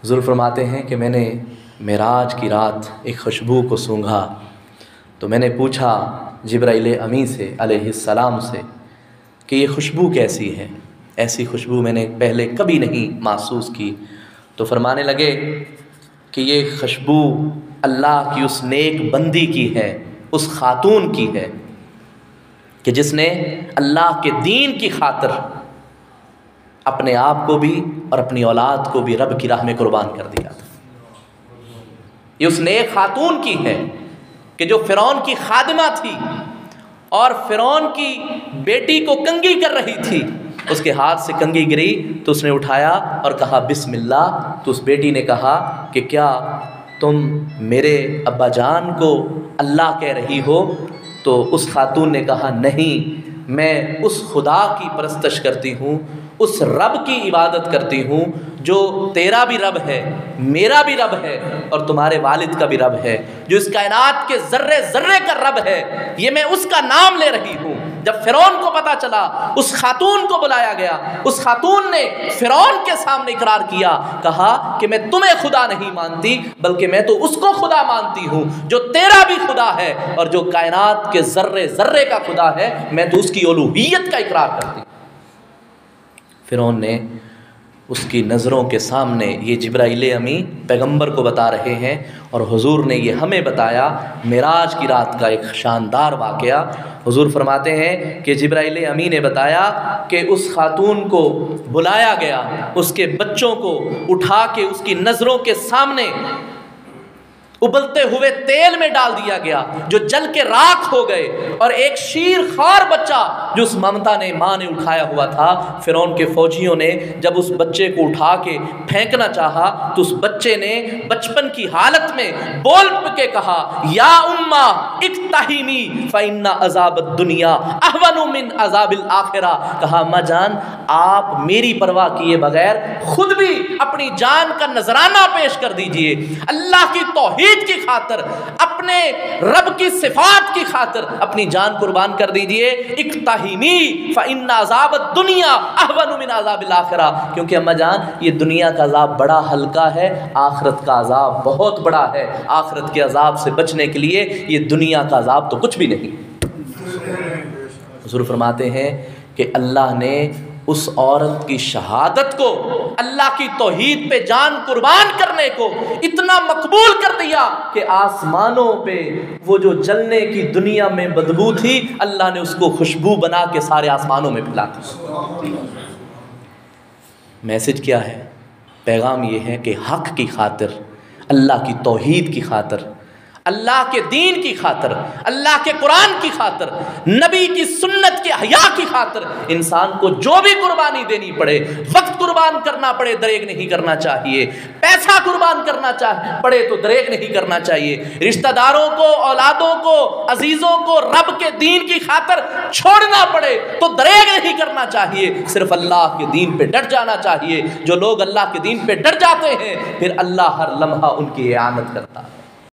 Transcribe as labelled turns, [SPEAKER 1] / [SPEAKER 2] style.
[SPEAKER 1] حضور فرماتے ہیں کہ میں نے معراج کی رات ایک خوشبو کو سونگھا تو میں نے پوچھا جبرائیل امی سے علیہ السلام سے کہ یہ خوشبو کیسی ہے، ایسی خوشبو میں نے پہلے کبھی نہیں محسوس کی۔ تو فرمانے لگے کہ یہ خوشبو اللہ کی اس نیک بندی کی ہے، اس خاتون کی ہے کہ جس نے اللہ کے دین کی خاطر اپنے آپ کو بھی اور اپنی اولاد کو بھی رب کی راہ میں قربان کر دیا تھا۔ یہ اس نیک خاتون کی ہے کہ جو فرعون کی خادمہ تھی اور فرعون کی بیٹی کو کنگھی کر رہی تھی، اس کے ہاتھ سے کنگھی گری تو اس نے اٹھایا اور کہا بسم اللہ۔ تو اس بیٹی نے کہا کہ کیا تم میرے ابا جان کو اللہ کہہ رہی ہو؟ تو اس خاتون نے کہا نہیں، میں اس خدا کی پرستش کرتی ہوں، اس رب کی عبادت کرتی ہوں جو تیرا بھی رب ہے، میرا بھی رب ہے اور تمہارے والد کا بھی رب ہے، جو اس کائنات کے ذرے ذرے کا رب ہے، یہ میں اس کا نام لے رہی ہوں۔ جب فرعون کو پتا چلا، اس خاتون کو بلایا گیا، اس خاتون نے فرعون کے سامنے اقرار کیا، کہا کہ میں تمہیں خدا نہیں مانتی بلکہ میں تو اس کو خدا مانتی ہوں جو تیرا بھی خدا ہے اور جو کائنات کے ذرے ذرے کا خدا ہے، میں تو اس کی الوہیت کا اقرار کرتی ہوں۔ فرعون نے اس کی نظروں کے سامنے، یہ جبرائیل امی پیغمبر کو بتا رہے ہیں اور حضور نے یہ ہمیں بتایا معراج کی رات کا ایک شاندار واقعہ۔ حضور فرماتے ہیں کہ جبرائیل امی نے بتایا کہ اس خاتون کو بلایا گیا، اس کے بچوں کو اٹھا کے اس کی نظروں کے سامنے ابلتے ہوئے تیل میں ڈال دیا گیا جو جل کے راکھ ہو گئے، اور ایک شیر خوار بچہ جو اس ممتا نے ماں نے اٹھایا ہوا تھا، فرعون کے فوجیوں نے جب اس بچے کو اٹھا کے پھینکنا چاہا تو اس بچے نے بچپن کی حالت میں بول کے کہا یا اماں اکتہمی فإن عذاب الدنیا اہون من عذاب الآخرہ، کہا ماں جان آپ میری پرواہ کیے بغیر خود بھی اپنی جان کا نذرانہ پیش کر دیجئے، اللہ کی توحید کی خاطر، اپنے رب کی صفات کی خاطر اپنی جان قربان کر دیجئے۔ اکتہمی فإن عذاب الدنیا اہون من عذاب الآخرہ، کیونکہ اماں جان یہ دنیا کا عذاب بڑا ہلکا ہے، آخرت کا عذاب بہت بڑا ہے، آخرت کے عذاب سے بچنے کے لیے یہ دنیا کا عذاب تو کچھ بھی نہیں۔ حضور فرماتے ہیں کہ اللہ نے اس عورت کی شہادت کو، اللہ کی توحید پہ جان قربان کرنے کو اتنا مقبول کر دیا کہ آسمانوں پہ وہ جو جلنے کی دنیا میں بدبو تھی، اللہ نے اس کو خوشبو بنا کے سارے آسمانوں میں پھیلا دی۔ میسج کیا ہے؟ پیغام یہ ہے کہ حق کی خاطر، اللہ کی توحید کی خاطر، اللہ کے دین کی خاطر، اللہ کے قرآن کی خاطر، نبی کی سنت کے حیا کی خاطر انسان کو جو بھی قربانی دینی پڑے، وقت قربان کرنا پڑے دریغ نہیں کرنا چاہیے، پیسہ قربان کرنا پڑے تو دریغ نہیں کرنا چاہیے، رشتہ داروں کو، اولادوں کو، عزیزوں کو رب کے دین کی خاطر چھوڑنا پڑے تو دریغ نہیں کرنا چاہیے، صرف اللہ کے دین پہ ڈٹ جانا چاہیے۔ جو لوگ اللہ کے دین پہ ڈٹ جاتے ہیں پھر اللہ ہر لمحہ ان کی اعانت کرتا ہے۔